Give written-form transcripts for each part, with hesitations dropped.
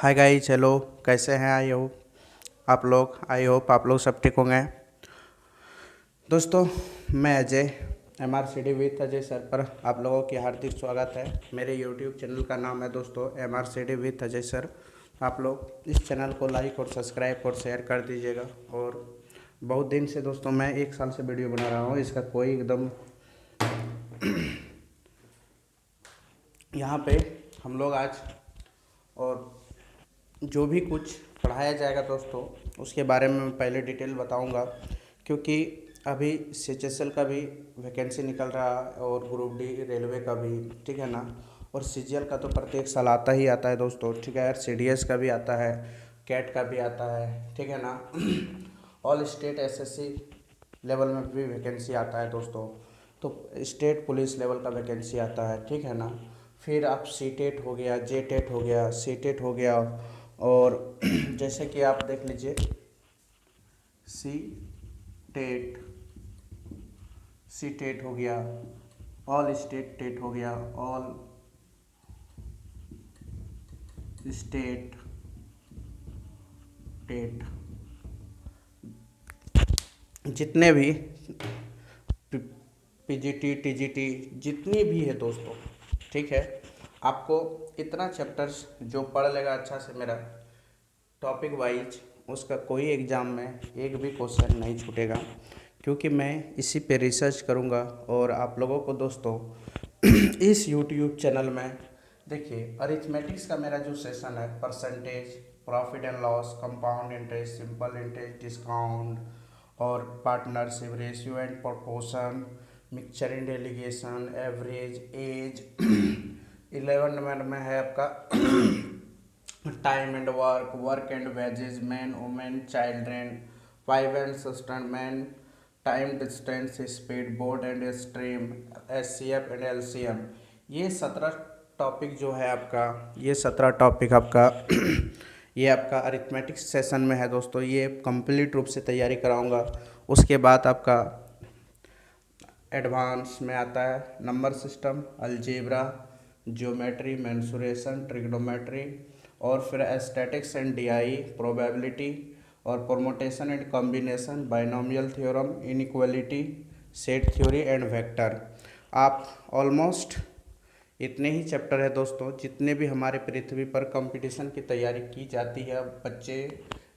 Hi guys, hello. कैसे हैं? I hope आप लोग सब ठीक होंगे। दोस्तों, मैं Ajay, MRCD with Ajay sir पर आप लोगों की हार्दिक स्वागत है। मेरे यूट्यूब चैनल का नाम है दोस्तों MRCD विथ अजय सर। आप लोग इस चैनल को लाइक और सब्सक्राइब और शेयर कर दीजिएगा। और बहुत दिन से दोस्तों मैं 1 साल से वीडियो बना रहा हूँ, इसका कोई एकदम यहाँ पे हम लोग आज और जो भी कुछ पढ़ाया जाएगा दोस्तों उसके बारे में मैं पहले डिटेल बताऊंगा, क्योंकि अभी CHSL का भी वैकेंसी निकल रहा है और ग्रुप डी रेलवे का भी, ठीक है ना। और CGL का तो प्रत्येक साल आता ही आता है दोस्तों, ठीक है यार। CDS का भी आता है, कैट का भी आता है, ठीक है ना। ऑल स्टेट SSC लेवल में भी वैकेंसी आता है दोस्तों। तो स्टेट पुलिस लेवल का वैकेंसी आता है, ठीक है ना। फिर आप CTET हो गया, JTET हो गया, CTET हो गया। और जैसे कि आप देख लीजिए, सी टेट सी टेट हो गया, ऑल स्टेट टेट हो गया, ऑल स्टेट टेट, जितने भी PGT TGT जितनी भी है दोस्तों, ठीक है। आपको इतना चैप्टर्स जो पढ़ लेगा अच्छा से मेरा टॉपिक वाइज, उसका कोई एग्ज़ाम में एक भी क्वेश्चन नहीं छूटेगा, क्योंकि मैं इसी पे रिसर्च करूँगा। और आप लोगों को दोस्तों इस यूट्यूब चैनल में देखिए, अरिथमेटिक्स का मेरा जो सेशन है, percentage, profit and loss, compound interest, simple interest, discount और partnership, ratio and proportion, mixture and alligation, average, age. 11 number में है आपका time and work, work and wages, man women children, pipe and cistern man, time distance speed, boat and stream, SCF and LCM। ये 17 topic जो है आपका, ये 17 topic आपका ये आपका अरिथमेटिक सेशन में है दोस्तों। ये कंप्लीट रूप से तैयारी कराऊंगा। उसके बाद आपका एडवांस में आता है number system, algebra, geometry, mensuration, trigonometry, और फिर एस्थेटिक्स एंड DI, प्रोबेबिलिटी और permutation and combination, binomial theorem, inequality, set theory and vector. आप ऑलमोस्ट इतने ही चैप्टर है दोस्तों, जितने भी हमारे पृथ्वी पर कंपटीशन की तैयारी की जाती है बच्चे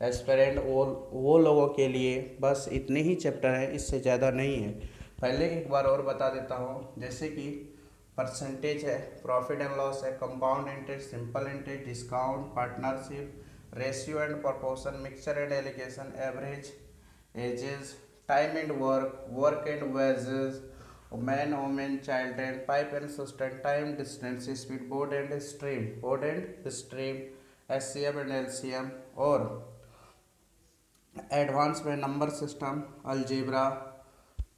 एस्पिरेंट, वो लोगों के लिए बस इतने ही चैप्टर हैं, इससे ज़्यादा नहीं है। पहले एक बार और बता देता हूँ, जैसे कि परसेंटेज है, प्रॉफिट एंड लॉस है, compound interest, simple interest, discount, partnership, ratio and proportion, mixture and alligation, average, ages, time and work, work and wages, man women children, pipe and cistern, time distance speed, boat and stream, SCF and LCM। और advance में number system, algebra,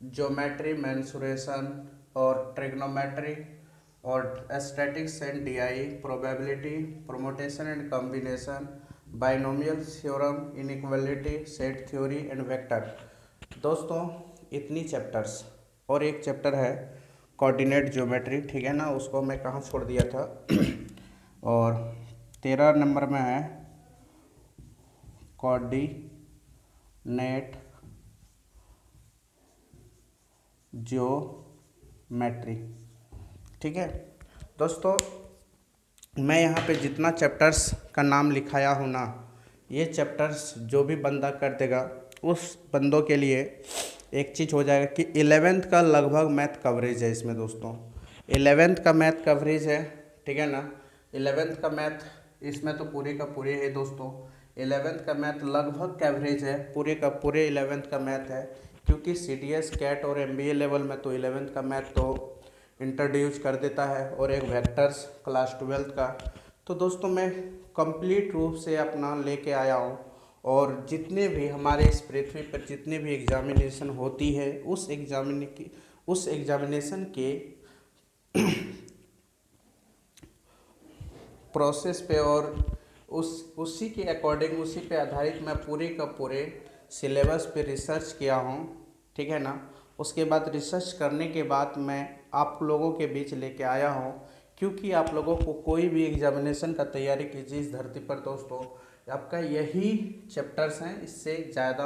geometry, mensuration और trigonometry, और aesthetics and DI, probability, permutation and combination, binomial theorem, inequality, set theory and vector. दोस्तों इतनी chapters, और एक chapter है coordinate geometry, ठीक है ना, उसको मैं कहाँ छोड़ दिया था और 13 नंबर में है कोऑर्डिनेट ज्योमेट्री, ठीक है दोस्तों। मैं यहाँ पे जितना चैप्टर्स का नाम लिखाया हूँ ना, ये चैप्टर्स जो भी बंदा कर देगा उस बंदों के लिए एक चीज़ हो जाएगा कि 11th का लगभग मैथ कवरेज है इसमें दोस्तों। 11th का मैथ कवरेज है, ठीक है ना। 11th का मैथ इसमें तो पूरे का पूरे है दोस्तों। 11th का मैथ लगभग कवरेज है, पूरे का पूरे 11th का मैथ है, क्योंकि CDS, कैट और MBA लेवल में तो 11th का मैथ तो इंट्रोड्यूस कर देता है, और एक वेक्टर्स क्लास 12th का। तो दोस्तों मैं कंप्लीट रूप से अपना लेके आया हूँ, और जितने भी हमारे इस पृथ्वी पर जितने भी एग्जामिनेशन होती है उस एग्जामिनेशन के प्रोसेस पे और उसी के अकॉर्डिंग, उसी पे आधारित मैं पूरे का पूरे सिलेबस पे रिसर्च किया हूँ, ठीक है ना। उसके बाद रिसर्च करने के बाद मैं आप लोगों के बीच लेके आया हूँ क्योंकि आप लोगों को कोई भी एग्जामिनेशन का तैयारी कीजिए इस धरती पर दोस्तों, आपका यही चैप्टर्स हैं, इससे ज़्यादा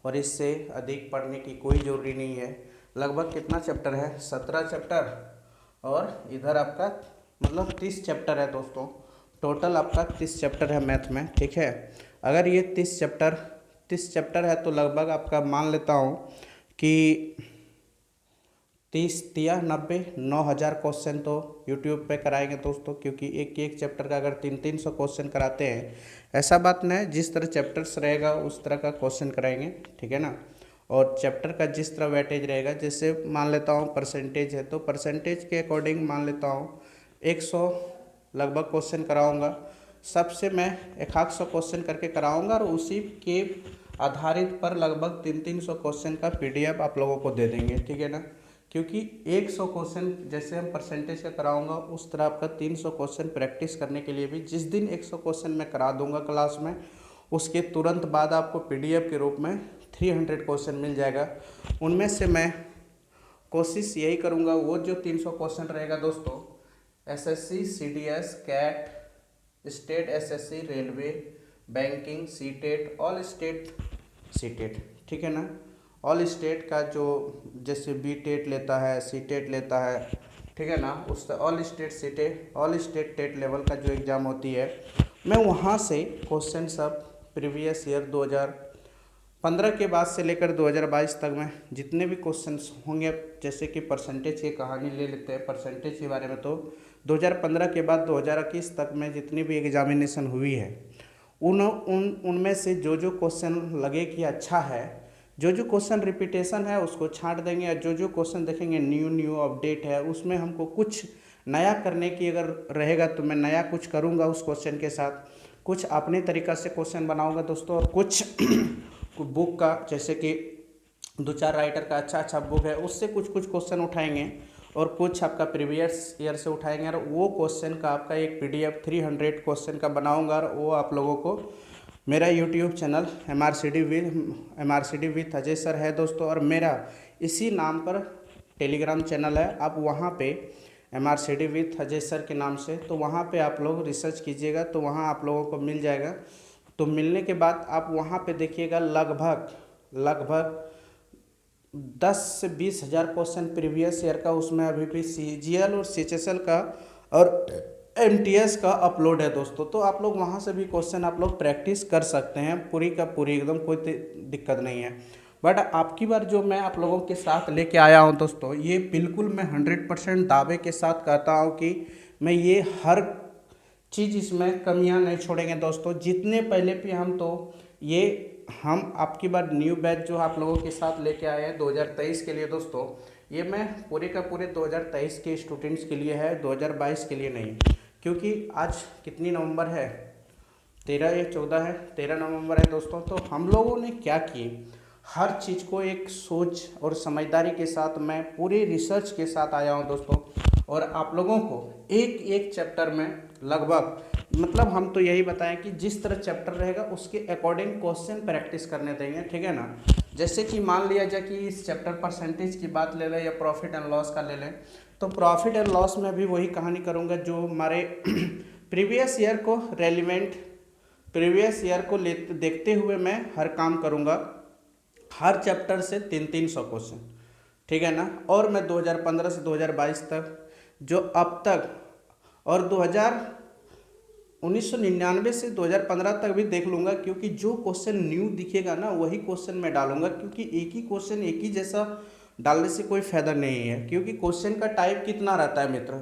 और इससे अधिक पढ़ने की कोई ज़रूरी नहीं है। लगभग कितना चैप्टर है, 17 चैप्टर, और इधर आपका मतलब 30 चैप्टर है दोस्तों। टोटल आपका 30 चैप्टर है मैथ में, ठीक है। अगर ये 30 चैप्टर है तो लगभग आपका मान लेता हूँ कि 30 तिया 90 9,000 क्वेश्चन तो यूट्यूब पे कराएंगे दोस्तों, क्योंकि एक एक चैप्टर का अगर 300 क्वेश्चन कराते हैं, ऐसा बात नहीं, जिस तरह चैप्टर्स रहेगा उस तरह का क्वेश्चन कराएंगे, ठीक है ना। और चैप्टर का जिस तरह वेटेज रहेगा, जैसे मान लेता हूँ परसेंटेज है तो परसेंटेज के अकॉर्डिंग मान लेता हूँ 100 लगभग क्वेश्चन कराऊँगा। सबसे मैं 100 क्वेश्चन करके कराऊँगा और उसी के आधारित पर लगभग 300 क्वेश्चन का PDF आप लोगों को दे देंगे, ठीक है ना। क्योंकि 100 क्वेश्चन जैसे हम परसेंटेज का कराऊंगा, उस तरह आपका 300 क्वेश्चन प्रैक्टिस करने के लिए भी जिस दिन 100 क्वेश्चन मैं करा दूंगा क्लास में, उसके तुरंत बाद आपको PDF के रूप में 300 क्वेश्चन मिल जाएगा। उनमें से मैं कोशिश यही करूंगा, वो जो 300 क्वेश्चन रहेगा दोस्तों, SSC CDS CAT state SSC railway banking CTET all state CTET, ठीक है ना। ऑल स्टेट का जो जैसे BTET लेता है, CTET लेता है, ठीक है ना, उस ऑल स्टेट टेट लेवल का जो एग्ज़ाम होती है, मैं वहाँ से क्वेश्चन सब प्रीवियस ईयर 2015 के बाद से लेकर 2022 तक में जितने भी क्वेश्चंस होंगे, जैसे कि परसेंटेज की कहानी ले लेते हैं, परसेंटेज के बारे में तो 2015 के बाद 2021 तक में जितनी भी एग्जामिनेशन हुई है, उनमें से जो जो क्वेश्चन लगे कि अच्छा है, जो जो क्वेश्चन रिपीटेशन है उसको छांट देंगे, और जो जो क्वेश्चन देखेंगे न्यू अपडेट है, उसमें हमको कुछ नया करने की अगर रहेगा तो मैं नया कुछ करूँगा उस क्वेश्चन के साथ, कुछ अपने तरीक़ा से क्वेश्चन बनाऊँगा दोस्तों। और कुछ बुक का, जैसे कि 2-4 राइटर का अच्छा बुक है, उससे कुछ क्वेश्चन उठाएंगे और कुछ आपका प्रीवियस ईयर से उठाएंगे, और वो क्वेश्चन का आपका एक PDF 300 क्वेश्चन का बनाऊँगा, और वो आप लोगों को मेरा YouTube channel MRCD with Ajay sir है दोस्तों, और मेरा इसी नाम पर टेलीग्राम चैनल है। आप वहाँ पे MRCD विथ अजय सर के नाम से, तो वहाँ पे आप लोग रिसर्च कीजिएगा तो वहाँ आप लोगों को मिल जाएगा। तो मिलने के बाद आप वहाँ पे देखिएगा लगभग 10 से 20 हज़ार क्वेश्चन प्रीवियस ईयर का उसमें अभी भी CGL और CHSL का और MTS का अपलोड है दोस्तों। तो आप लोग वहाँ से भी क्वेश्चन आप लोग प्रैक्टिस कर सकते हैं, पूरी का पूरी एकदम कोई दिक्कत नहीं है। बट आपकी बार जो मैं आप लोगों के साथ लेके आया हूँ दोस्तों, ये बिल्कुल मैं 100% दावे के साथ कहता हूँ कि मैं ये हर चीज़ इसमें कमियां नहीं छोड़ेंगे दोस्तों। जितने पहले भी हम आपकी बार न्यू बैच जो आप लोगों के साथ लेके आए हैं 2023 के लिए दोस्तों, ये मैं पूरे का पूरे 2023 के स्टूडेंट्स के लिए है, 2022 के लिए नहीं। क्योंकि आज कितनी नवंबर है, 13 या 14 है, 13 नवंबर है दोस्तों। तो हम लोगों ने क्या किए, हर चीज़ को एक सोच और समझदारी के साथ मैं पूरे रिसर्च के साथ आया हूँ दोस्तों, और आप लोगों को एक एक चैप्टर में लगभग मतलब हम तो यही बताएं कि जिस तरह चैप्टर रहेगा उसके अकॉर्डिंग क्वेश्चन प्रैक्टिस करने देंगे, ठीक है ना। जैसे कि मान लिया जाए कि इस चैप्टर परसेंटेज की बात ले लें या प्रॉफिट एंड लॉस का ले लें, तो प्रॉफिट एंड लॉस में भी वही कहानी करूँगा जो हमारे प्रीवियस ईयर को रेलिवेंट, प्रीवियस ईयर को देखते हुए मैं हर काम करूँगा, हर चैप्टर से 300 क्वेश्चन, ठीक है ना। और मैं 2015 से 2022 तक जो अब तक, और 1999 से 2015 तक भी देख लूँगा, क्योंकि जो क्वेश्चन न्यू दिखेगा ना वही क्वेश्चन मैं डालूंगा, क्योंकि एक ही क्वेश्चन एक ही जैसा डालने से कोई फायदा नहीं है। क्योंकि क्वेश्चन का टाइप कितना रहता है मित्र,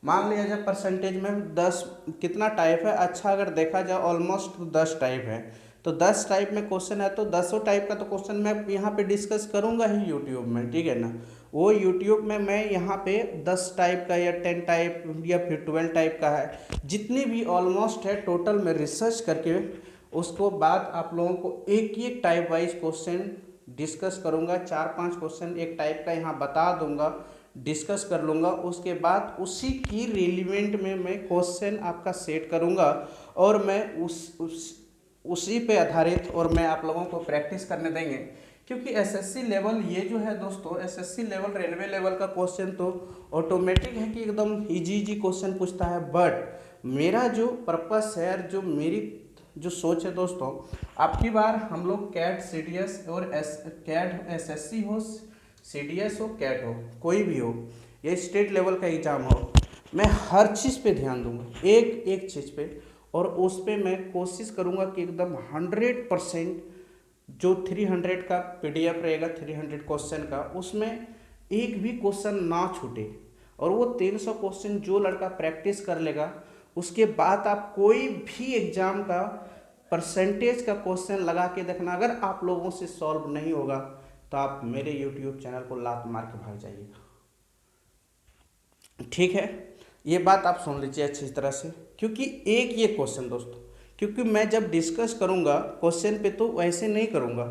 मान लिया जाए परसेंटेज में 10 कितना टाइप है, अच्छा अगर देखा जाए ऑलमोस्ट 10 टाइप है, तो 10 टाइप में क्वेश्चन है, तो 10 टाइप का तो क्वेश्चन मैं यहाँ पे डिस्कस करूँगा ही यूट्यूब में, ठीक है ना। वो यूट्यूब में मैं यहाँ पे 10 टाइप का या 10 टाइप या फिर 12 टाइप का है, जितनी भी ऑलमोस्ट है टोटल में रिसर्च करके उसको बाद आप लोगों को एक एक टाइप वाइज क्वेश्चन डिस्कस करूँगा। 4-5 क्वेश्चन एक टाइप का यहाँ बता दूँगा, डिस्कस कर लूँगा, उसके बाद उसी की रिलेवेंट में मैं क्वेश्चन आपका सेट करूँगा, और मैं उसी पे आधारित और मैं आप लोगों को प्रैक्टिस करने देंगे क्योंकि एसएससी लेवल ये जो है दोस्तों, एसएससी लेवल रेलवे लेवल का क्वेश्चन तो ऑटोमेटिक है कि एकदम इजी इजी क्वेश्चन पूछता है, बट मेरा जो पर्पस है और जो मेरी जो सोच है दोस्तों, आपकी बार हम लोग कैट सीडीएस और कैट एसएससी हो, सीडीएस हो, कैट हो, कोई भी हो, ये स्टेट लेवल का एग्जाम हो, मैं हर चीज़ पे ध्यान दूंगा, एक एक चीज़ पे, और उस पे मैं कोशिश करूंगा कि एकदम 100% जो 300 का पीडीएफ रहेगा, 300 क्वेश्चन का, उसमें एक भी क्वेश्चन ना छूटे। और वो 300 क्वेश्चन जो लड़का प्रैक्टिस कर लेगा, उसके बाद आप कोई भी एग्जाम का परसेंटेज का क्वेश्चन लगा के देखना, अगर आप लोगों से सॉल्व नहीं होगा तो आप मेरे यूट्यूब चैनल को लात मार के भाग जाइएगा। ठीक है, ये बात आप सुन लीजिए अच्छी तरह से, क्योंकि एक ये क्वेश्चन दोस्तों, क्योंकि मैं जब डिस्कस करूंगा क्वेश्चन पे तो वैसे नहीं करूंगा,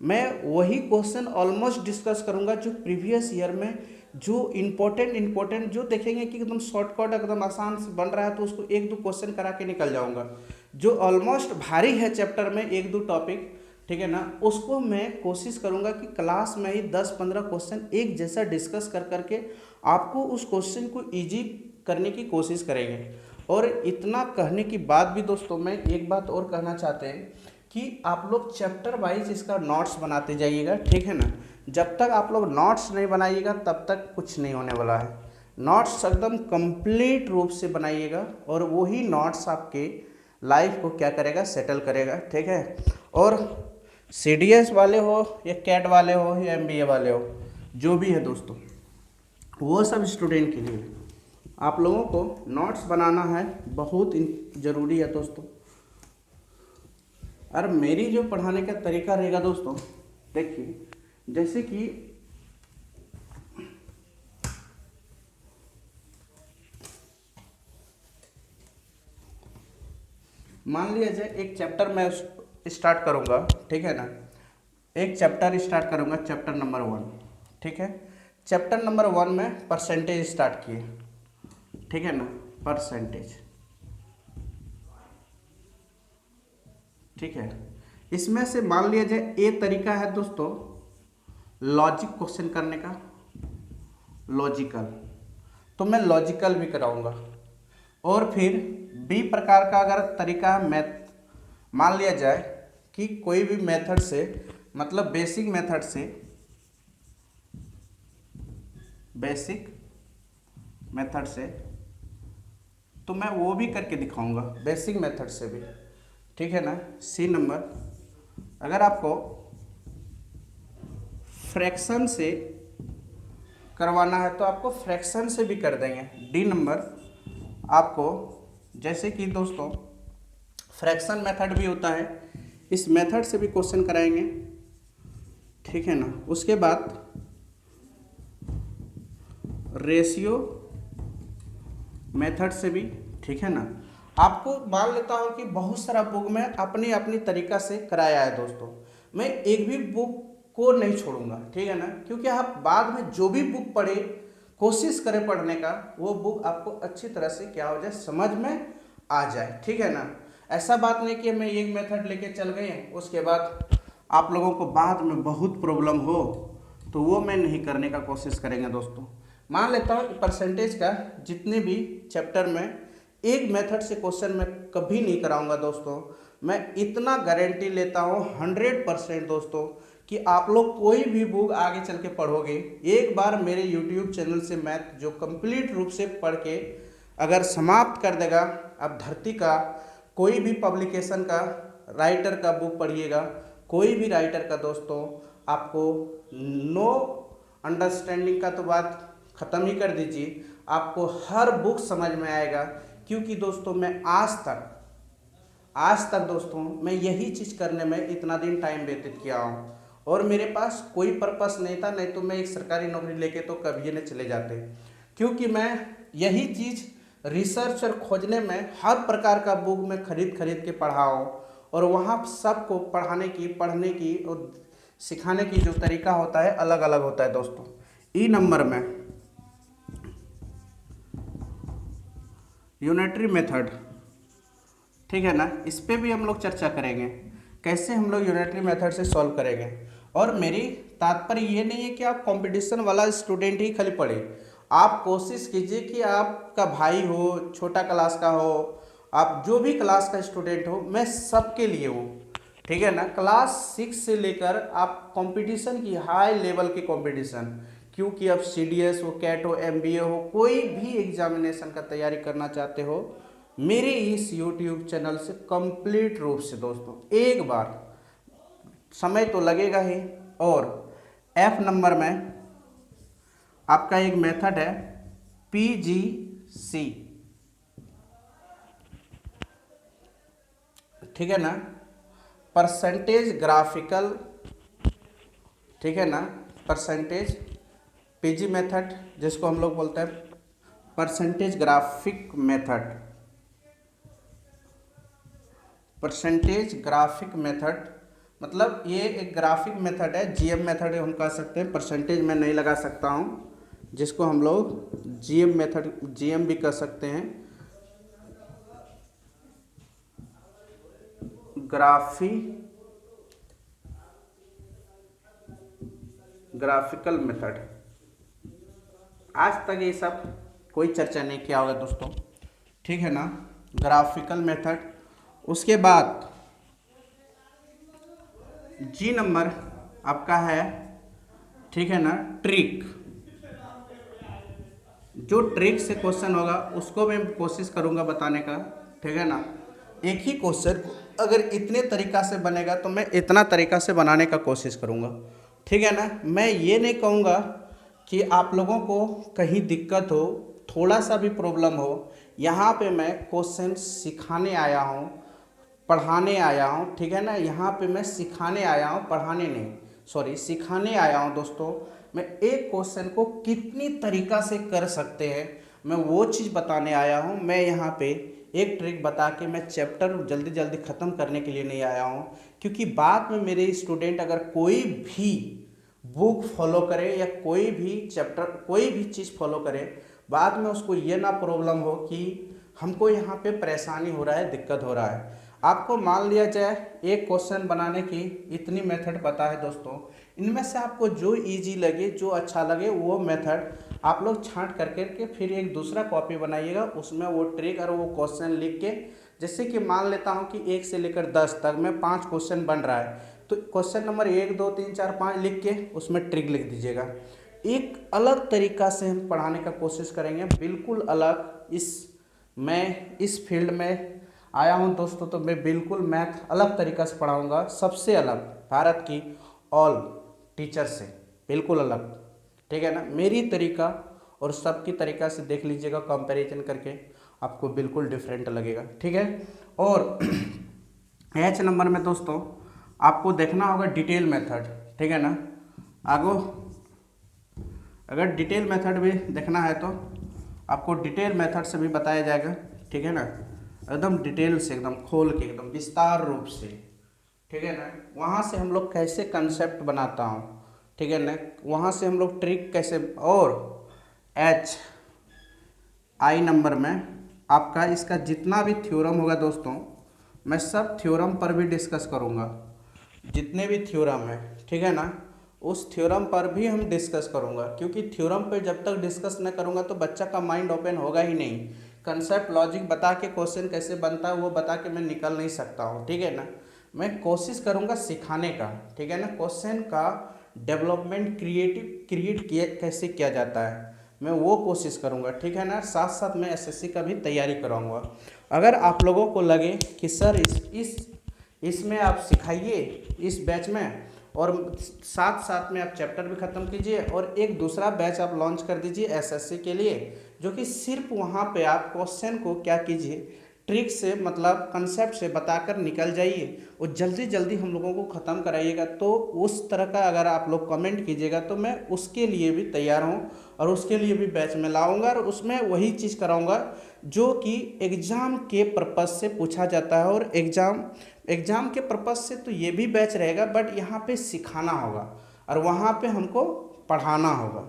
मैं वही क्वेश्चन ऑलमोस्ट डिस्कस करूंगा जो प्रीवियस ईयर में जो इम्पोर्टेंट जो देखेंगे कि एकदम शॉर्टकट एकदम आसान से बन रहा है तो उसको एक दो क्वेश्चन करा के निकल जाऊंगा। जो ऑलमोस्ट भारी है चैप्टर में एक दो टॉपिक, ठीक है ना, उसको मैं कोशिश करूंगा कि क्लास में ही 10-15 क्वेश्चन एक जैसा डिस्कस कर करके आपको उस क्वेश्चन को इजी करने की कोशिश करेंगे। और इतना कहने की बाद भी दोस्तों मैं एक बात और कहना चाहते हैं कि आप लोग चैप्टर वाइज इसका नोट्स बनाते जाइएगा, ठीक है ना। जब तक आप लोग नोट्स नहीं बनाइएगा तब तक कुछ नहीं होने वाला है। नोट्स एकदम कंप्लीट रूप से बनाइएगा और वही नोट्स आपके लाइफ को क्या करेगा, सेटल करेगा, ठीक है। और सीडीएस वाले हो या कैट वाले हो या एमबीए वाले हो, जो भी है दोस्तों, वो सब स्टूडेंट के लिए आप लोगों को नोट्स बनाना है, बहुत ज़रूरी है दोस्तों। और मेरी जो पढ़ाने का तरीका रहेगा दोस्तों, देखिए जैसे कि मान लिया जाए एक चैप्टर मैं स्टार्ट करूंगा, ठीक है ना, एक चैप्टर स्टार्ट करूंगा, चैप्टर नंबर 1, ठीक है। चैप्टर नंबर 1 में परसेंटेज स्टार्ट किए, ठीक है ना, परसेंटेज, ठीक है। इसमें से मान लिया जाए ए तरीका है दोस्तों लॉजिक क्वेश्चन करने का, लॉजिकल, तो मैं लॉजिकल भी कराऊंगा। और फिर बी प्रकार का अगर तरीका है मैथ, मान लिया जाए कि कोई भी मेथड से, मतलब बेसिक मेथड से, बेसिक मेथड से, तो मैं वो भी करके दिखाऊंगा, बेसिक मेथड से भी, ठीक है ना। सी नंबर, अगर आपको फ्रैक्शन से करवाना है तो आपको फ्रैक्शन से भी कर देंगे। डी नंबर, आपको जैसे कि दोस्तों फ्रैक्शन मेथड भी होता है, इस मेथड से भी क्वेश्चन कराएंगे, ठीक है ना। उसके बाद रेशियो मेथड से भी, ठीक है ना। आपको मान लेता हूँ कि बहुत सारा बुक में अपनी अपनी तरीका से कराया है दोस्तों, मैं एक भी बुक को नहीं छोड़ूंगा, ठीक है ना, क्योंकि आप बाद में जो भी बुक पढ़े कोशिश करें पढ़ने का, वो बुक आपको अच्छी तरह से क्या हो जाए, समझ में आ जाए, ठीक है ना। ऐसा बात नहीं कि मैं एक मेथड लेके चल गए उसके बाद आप लोगों को बाद में बहुत प्रॉब्लम हो, तो वो मैं नहीं करने का कोशिश करेंगे दोस्तों। मान लेता हूँ कि परसेंटेज का जितने भी चैप्टर में एक मेथड से क्वेश्चन मैं कभी नहीं कराऊंगा दोस्तों। मैं इतना गारंटी लेता हूँ 100% दोस्तों कि आप लोग कोई भी बुक आगे चल के पढ़ोगे, एक बार मेरे YouTube चैनल से मैथ जो कंप्लीट रूप से पढ़ के अगर समाप्त कर देगा, अब धरती का कोई भी पब्लिकेशन का राइटर का बुक पढ़िएगा, कोई भी राइटर का दोस्तों, आपको नो अंडरस्टैंडिंग का तो बात ख़त्म ही कर दीजिए, आपको हर बुक समझ में आएगा। क्योंकि दोस्तों मैं आज तक दोस्तों मैं यही चीज़ करने में इतना दिन टाइम व्यतीत किया हूँ और मेरे पास कोई पर्पस नहीं था, नहीं तो मैं एक सरकारी नौकरी लेके तो कभी न चले जाते, क्योंकि मैं यही चीज़ रिसर्च और खोजने में हर प्रकार का बुक में खरीद के पढ़ा हूँ और वहाँ सबको पढ़ने की और सिखाने की जो तरीका होता है अलग अलग होता है दोस्तों। ई नंबर में यूनिटरी मेथड, ठीक है ना, इस पे भी हम लोग चर्चा करेंगे, कैसे हम लोग यूनिटरी मेथड से सॉल्व करेंगे। और मेरी तात्पर्य ये नहीं है कि आप कंपटीशन वाला स्टूडेंट ही खाली पढ़े। आप कोशिश कीजिए कि आपका भाई हो, छोटा क्लास का हो, आप जो भी क्लास का स्टूडेंट हो, मैं सबके लिए हूँ, ठीक है ना। क्लास 6 से लेकर आप कंपटीशन की, हाई लेवल की कंपटीशन, क्योंकि अब CDS हो, कैट हो, MBA हो, कोई भी एग्जामिनेशन का तैयारी करना चाहते हो, मेरे इस YouTube चैनल से कंप्लीट रूप से दोस्तों, एक बार समय तो लगेगा ही। और F नंबर में आपका एक मेथड है PGC, ठीक है ना, परसेंटेज ग्राफिकल, ठीक है ना, परसेंटेज PG मेथड, जिसको हम लोग बोलते हैं percentage graphic method, percentage graphic method, मतलब ये एक ग्राफिक मेथड है, GM मेथड हम कह सकते हैं, परसेंटेज में नहीं लगा सकता हूँ, जिसको हम लोग GM मेथड, GM भी कह सकते हैं, ग्राफिकल मेथड। आज तक ये सब कोई चर्चा नहीं किया होगा दोस्तों, ठीक है ना, ग्राफिकल मेथड। उसके बाद G नंबर आपका है, ठीक है ना, ट्रिक। जो ट्रिक से क्वेश्चन होगा उसको मैं कोशिश करूंगा बताने का, ठीक है ना। एक ही क्वेश्चन अगर इतने तरीका से बनेगा तो मैं इतना तरीका से बनाने का कोशिश करूंगा, ठीक है ना। मैं ये नहीं कहूँगा कि आप लोगों को कहीं दिक्कत हो, थोड़ा सा भी प्रॉब्लम हो, यहाँ पे मैं क्वेश्चन सिखाने आया हूँ, पढ़ाने आया हूँ, ठीक है ना। यहाँ पे मैं सिखाने आया हूँ, पढ़ाने नहीं, सॉरी, सिखाने आया हूँ दोस्तों। मैं एक क्वेश्चन को कितनी तरीका से कर सकते हैं, मैं वो चीज़ बताने आया हूँ। मैं यहाँ पे एक ट्रिक बता के मैं चैप्टर जल्दी जल्दी ख़त्म करने के लिए नहीं आया हूँ, क्योंकि बाद में मेरे स्टूडेंट अगर कोई भी बुक फॉलो करे या कोई भी चैप्टर, कोई भी चीज़ फॉलो करे, बाद में उसको ये ना प्रॉब्लम हो कि हमको यहाँ पे परेशानी हो रहा है, दिक्कत हो रहा है। आपको मान लिया जाए एक क्वेश्चन बनाने की इतनी मेथड पता है दोस्तों, इनमें से आपको जो इजी लगे, जो अच्छा लगे, वो मेथड आप लोग छांट करके फिर एक दूसरा कॉपी बनाइएगा, उसमें वो ट्रिक और वो क्वेश्चन लिख के, जैसे कि मान लेता हूँ कि 1 से लेकर 10 तक में 5 क्वेश्चन बन रहा है, तो क्वेश्चन नंबर 1 2 3 4 5 लिख के उसमें ट्रिक लिख दीजिएगा। एक अलग तरीका से हम पढ़ाने का कोशिश करेंगे, बिल्कुल अलग। मैं इस फील्ड में आया हूं दोस्तों, तो मैं बिल्कुल मैथ अलग तरीका से पढ़ाऊंगा, सबसे अलग, भारत की ऑल टीचर से बिल्कुल अलग, ठीक है ना। मेरी तरीका और सबकी तरीका से देख लीजिएगा, कंपैरिजन करके आपको बिल्कुल डिफरेंट लगेगा, ठीक है। और H नंबर में दोस्तों आपको देखना होगा डिटेल मेथड, ठीक है ना। आगो अगर डिटेल मेथड भी देखना है तो आपको डिटेल मेथड से भी बताया जाएगा, ठीक है ना, एकदम डिटेल से, एकदम खोल के, एकदम विस्तार रूप से, ठीक है ना। वहाँ से हम लोग कैसे कंसेप्ट बनाता हूँ, ठीक है ना, वहाँ से हम लोग ट्रिक कैसे। और I नंबर में आपका इसका जितना भी थ्योरम होगा दोस्तों, मैं सब थ्योरम पर भी डिस्कस करूँगा, जितने भी थ्योरम है, ठीक है ना, उस थ्योरम पर भी हम डिस्कस करूँगा, क्योंकि थ्योरम पर जब तक डिस्कस न करूँगा तो बच्चा का माइंड ओपन होगा ही नहीं। कंसेप्ट लॉजिक बता के क्वेश्चन कैसे बनता है वो बता के मैं निकल नहीं सकता हूँ, ठीक है ना। मैं कोशिश करूँगा सिखाने का, ठीक है ना, क्वेश्चन का डेवलपमेंट क्रिएट कैसे किया जाता है, मैं वो कोशिश करूँगा, ठीक है ना। साथ साथ मैं SSC का भी तैयारी कराऊँगा। अगर आप लोगों को लगे कि सर इसमें आप सिखाइए इस बैच में, और साथ साथ में आप चैप्टर भी ख़त्म कीजिए, और एक दूसरा बैच आप लॉन्च कर दीजिए SSC के लिए, जो कि सिर्फ वहाँ पे आप क्वेश्चन को क्या कीजिए, ट्रिक से, मतलब कंसेप्ट से बताकर निकल जाइए और जल्दी जल्दी हम लोगों को ख़त्म कराइएगा। तो उस तरह का अगर आप लोग कमेंट कीजिएगा तो मैं उसके लिए भी तैयार हूँ, और उसके लिए भी बैच में लाऊंगा, और उसमें वही चीज़ कराऊंगा जो कि एग्ज़ाम के पर्पज़ से पूछा जाता है। और एग्ज़ाम के पर्पज़ से तो ये भी बैच रहेगा, बट यहाँ पे सिखाना होगा और वहाँ पे हमको पढ़ाना होगा,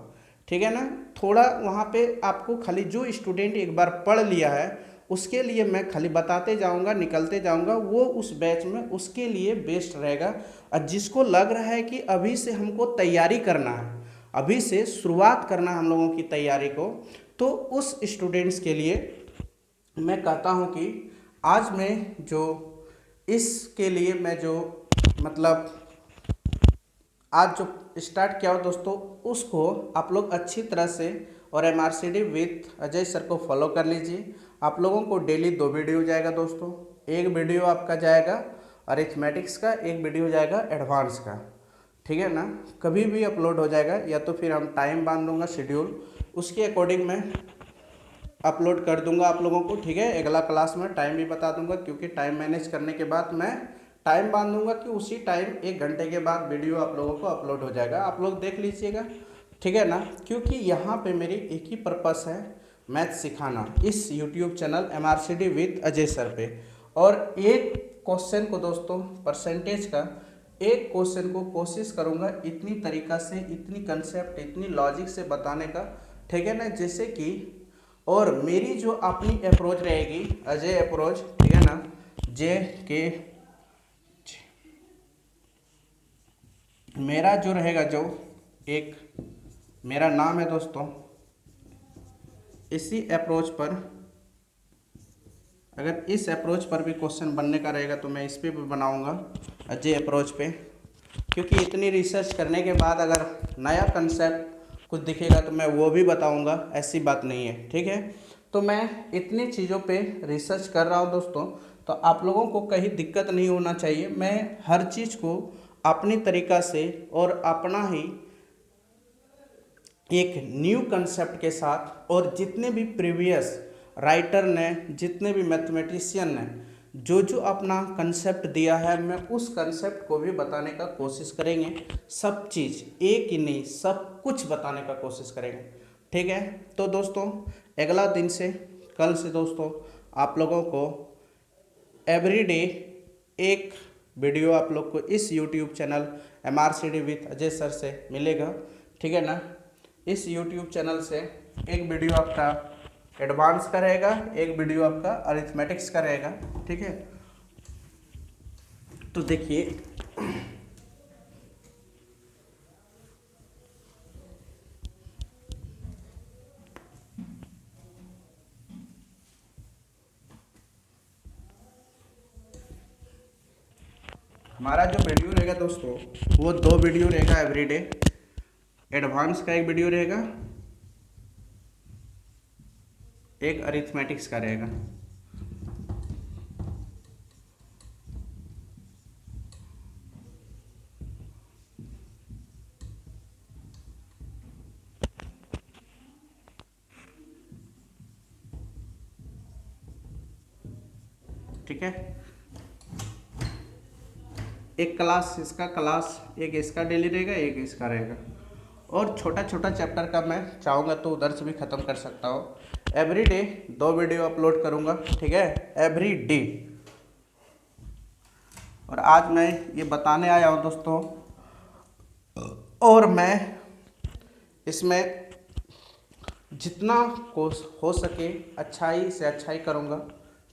ठीक है ना। थोड़ा वहाँ पे आपको खाली जो स्टूडेंट एक बार पढ़ लिया है उसके लिए मैं खाली बताते जाऊंगा, निकलते जाऊंगा, वो उस बैच में उसके लिए बेस्ट रहेगा। और जिसको लग रहा है कि अभी से हमको तैयारी करना है, अभी से शुरुआत करना हम लोगों की तैयारी को, तो उस स्टूडेंट्स के लिए मैं कहता हूँ कि आज मैं जो इसके लिए मैं जो मतलब आज जो स्टार्ट किया हो दोस्तों, उसको आप लोग अच्छी तरह से और MRCD विथ अजय सर को फॉलो कर लीजिए। आप लोगों को डेली 2 वीडियो जाएगा दोस्तों। एक वीडियो आपका जाएगा अरिथमेटिक्स का, एक वीडियो जाएगा एडवांस का, ठीक है ना। कभी भी अपलोड हो जाएगा, या तो फिर हम टाइम बांध दूंगा शेड्यूल, उसके अकॉर्डिंग मैं अपलोड कर दूंगा आप लोगों को, ठीक है। अगला क्लास में टाइम भी बता दूंगा, क्योंकि टाइम मैनेज करने के बाद मैं टाइम बांध दूंगा कि उसी टाइम 1 घंटे के बाद वीडियो आप लोगों को अपलोड हो जाएगा, आप लोग देख लीजिएगा, ठीक है ना। क्योंकि यहाँ पे मेरी एक ही पर्पस है, मैथ सिखाना इस YouTube channel MRCD with Ajay sir पे। और एक क्वेश्चन को दोस्तों, परसेंटेज का एक क्वेश्चन को कोशिश करूँगा इतनी तरीक़ा से, इतनी कंसेप्ट, इतनी लॉजिक से बताने का, ठीक है ना, जैसे कि, और मेरी जो अपनी अप्रोच रहेगी अजय अप्रोच, ठीक है ना, JK, मेरा जो रहेगा, जो एक मेरा नाम है दोस्तों, इसी अप्रोच पर, अगर इस अप्रोच पर भी क्वेश्चन बनने का रहेगा तो मैं इस पे भी बनाऊंगा, अजय अप्रोच पे। क्योंकि इतनी रिसर्च करने के बाद अगर नया कंसेप्ट कुछ दिखेगा तो मैं वो भी बताऊंगा, ऐसी बात नहीं है, ठीक है। तो मैं इतनी चीज़ों पे रिसर्च कर रहा हूँ दोस्तों, तो आप लोगों को कहीं दिक्कत नहीं होना चाहिए। मैं हर चीज़ को अपनी तरीक़ा से और अपना ही एक न्यू कंसेप्ट के साथ, और जितने भी प्रीवियस राइटर ने, जितने भी मैथमेटिशियन ने जो जो अपना कंसेप्ट दिया है, मैं उस कंसेप्ट को भी बताने का कोशिश करेंगे। सब चीज़ एक ही नहीं, सब कुछ बताने का कोशिश करेंगे, ठीक है। तो दोस्तों अगला दिन से, कल से दोस्तों, आप लोगों को एवरीडे एक वीडियो आप लोग को इस YouTube channel MRCD with Ajay sir से मिलेगा, ठीक है ना। इस यूट्यूब चैनल से एक वीडियो आपका एडवांस का रहेगा, एक वीडियो आपका अरिथमेटिक्स का रहेगा, ठीक है। तो देखिए, हमारा जो वीडियो रहेगा दोस्तों, वो 2 वीडियो रहेगा एवरीडे। एडवांस का एक वीडियो रहेगा, एक अरिथमेटिक्स का रहेगा, ठीक है। एक क्लास इसका, क्लास एक इसका डेली रहेगा, एक इसका रहेगा। और छोटा छोटा चैप्टर का मैं चाहूँगा तो उधर से भी ख़त्म कर सकता हूँ। एवरीडे 2 वीडियो अपलोड करूँगा, ठीक है, एवरीडे। और आज मैं ये बताने आया हूँ दोस्तों, और मैं इसमें जितना हो सके अच्छाई से अच्छाई करूँगा,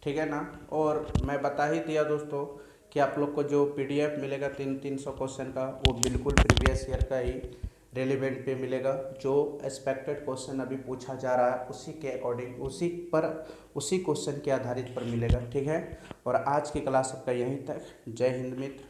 ठीक है ना। और मैं बता ही दिया दोस्तों कि आप लोग को जो PDF मिलेगा 300 क्वेश्चन का, वो बिल्कुल प्रीवियस ईयर का ही रेलिवेंट पे मिलेगा। जो एक्सपेक्टेड क्वेश्चन अभी पूछा जा रहा है उसी के अकॉर्डिंग, उसी क्वेश्चन के आधारित पर मिलेगा, ठीक है। और आज की क्लास आपका यहीं तक। जय हिंद मित्र।